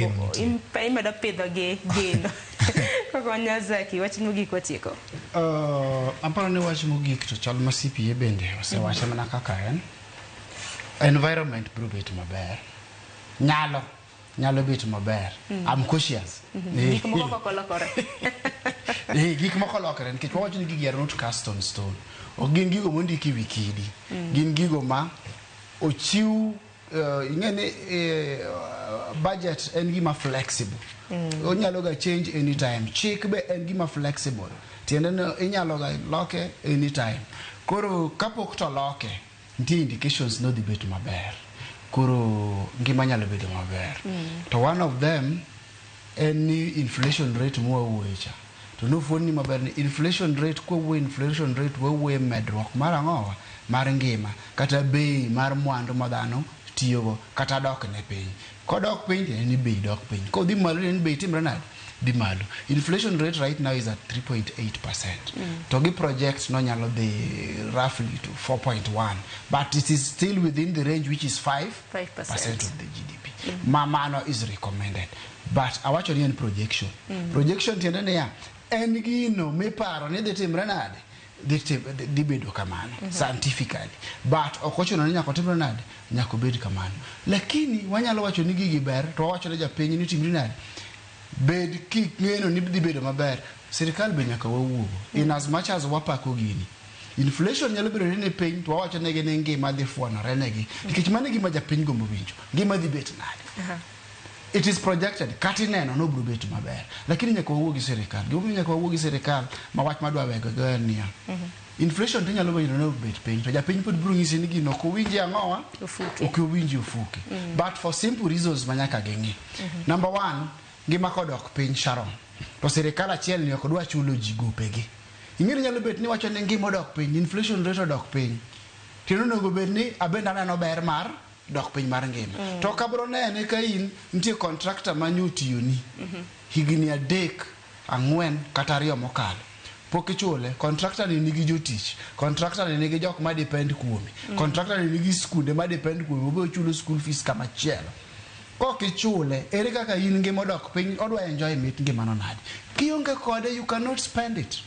Imedo pidho gi gino. Koko Nyazaki, wach mogik watieko. Aparo ni wach mogik to chal ma CPA bende osewacho mana kaka en. Environment biro bet maber. Nyalo bet maber. I'm cautious. Gik moko kolokore. Gik moko lokore nikech wawacho ni gigi are not cast on stone. Ok gin gigo mondiki wikidi. Gin gigo ma ochiw ingene budget en gima flexible. Onyalo ga change anytime. Chik be en gima flexible. Tiende no inyalo ga loke anytime. Koro kapok to loke, nitie indications no dhi bet maber. Koro ngima nyalo bedo maber. To one of them any inflation rate more wecha. To no foni maber ni inflation rate ko inflation rate we medruok mar ang'owa mar ngima kata bei mar mwandu madhano tiyogo kata dok ne piny. Kodok piny ni bei dok piny. Kodhi malo ni bei timre nade? Di malo. Inflation rate right now is at 3.8%. To gi project no nyalo dhi roughly to 4.1, but it is still within the range which is 5% of the GDP. Mano is recommended. But awacho ni en projection. Projection tiende ni ya en gino miparo ni dhi timre nade? Dhi bedo kamano scientifically, but okochuno ni nyaka timre nade? Nyaka bed kamano. Lakini wanyalo wacho ni gigi ber to wacho ne japiny ni timre nade? Bed king'eno ni dhi bedo maber. Sirikal be nyaka wawuogo in as much as wapako gini. Inflation nyalo bedo ni piny to wacho negi ni ngima dhi fuonore negi nikech mano gima japiny gombo winjo. Ngima dhi bet nade? It is projected kati neno no biro bet maber, lakini nyaka wawuo gi sirikal. Gima nyaka wawuo gi sirikal ma wach madwa wego go en niya. Inflation to nyalo bedo no bet piny to japiny pod biro nyisi ni gino ko winji ang'owa ok winji ofuke. But for simple reasons manyaka geng'i. Number one, ngima kodok piny Sharon. To sirikal achiel ni ok dwa chulo ji gopegi. Ing'eni nyalo bet ni wacho ni ngima odok piny, inflation rate odok piny. Tieno onego bed ni abenda neno ber mar dok piny mar ngima. To kabro nene ka in nitie contractor manyotiyoni higni 3, 4 kata 2 mokalo. Pok ichule, contractor ni nigi jotich, contractor ni nigi jok ma depend kuome, contractor ni nigi skunde ma depend kuome, obo chulo school fees kama chielo. Kok ichule, ere kaka in ngima odok piny, odwa enjoy mit ngima no nade. Kionge kode, you cannot spend it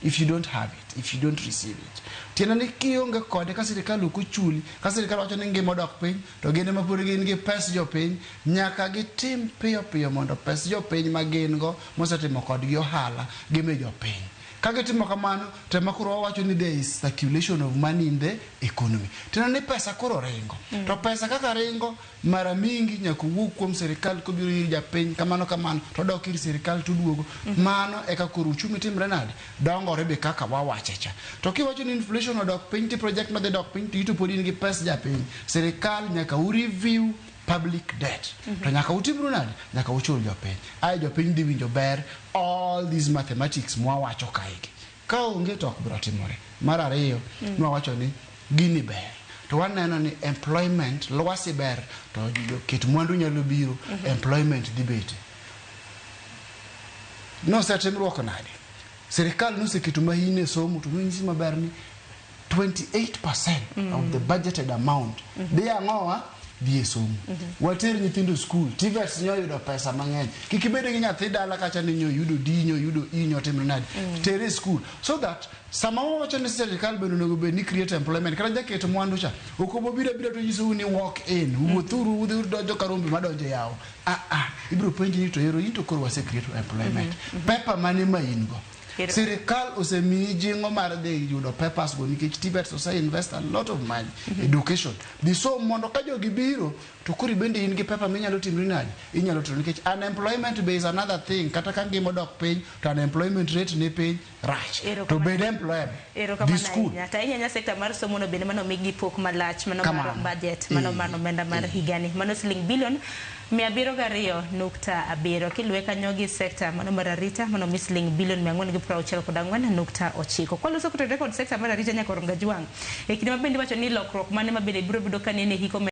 if you don't have it, if you don't receive it. Tiende ni kionge kode ka sirikal ok ochuli, ka sirikal wacho ni ngima odok piny, to gine ma pur gin gi pes jopiny, nyaka gitim piyo mondo pes jopiny ma gin go mosetimo kodgi ohala gime jopiny. Kagitimo kamano, tema kuro wacho ni there is circulation of money in the economy. Tena ni pesa kuro ringo. To pesa kaka ringo, mara mingi nyaka wuok kuom sirikal ko biro ir japiny kamano to dok ir sirikal to duogo. Mano eka kuro uchumi timre nade? Dongore be kaka wawache cha. To kiwacho ni inflation odok piny, ti project ma dhi dok piny, to ito pod in gi pes japiny. Sirikal nyaka review public debt. To nyaka utimru nade? Nyaka uchul jopiny. Ai jopiny dhi winjo ber all these mathematics mwawacho kaigi. Ka onge to ok biro timore. Mar ariyo, mwawacho ni gini ber. To waneno ni employment lwasi ber to ket mwandu nyalo biro employment dhi bete. No setimruok nade? Sirikal noseketo mahine somo to nyisi maber ni 28% of the budgeted amount dhi ang'owa dhi somo. Water nyithindo school, TVETs nyoyudo pesa mang'eny. Kik ibed gi nyathi dala kacha ni nyoyudo D, nyoyudo E, nyotimre nade. Tere school. So that sama wacho ni sirikal bende onego bed ni create employment. Kata jaket mwandu cha, ok obo biro to nyisou ni walk in. Wuothuru udhi donjo karombe madonjo yawo. Ibiro penji ni to ero in to koro wase create employment. Pepa mane ma in go? Sirikal osemiyi jingo mar dhi yudo papers go nikech TVETs ose invest a lot of money education. Dhi som mondo ka jogi biro to kuri bende in gi paper minyalo timri nade? Inyalo to nikech unemployment base another thing. Kata ka ngima odok piny to unemployment rate ni piny rach. To bed employable. Di school. Ta inyanya sekta mar somo no bende mano migi pok malach mano mar budget mano menda mar higani mano siling bilion 702.7 kilwe kanyo gi sekta mano mar arita mano misling bilion 464.9. Kwa loso kuto record sekta mar arita nyaka oronga juang. E kinde mabende wacho ni lokruok mane mabende biro bedo kanene hiko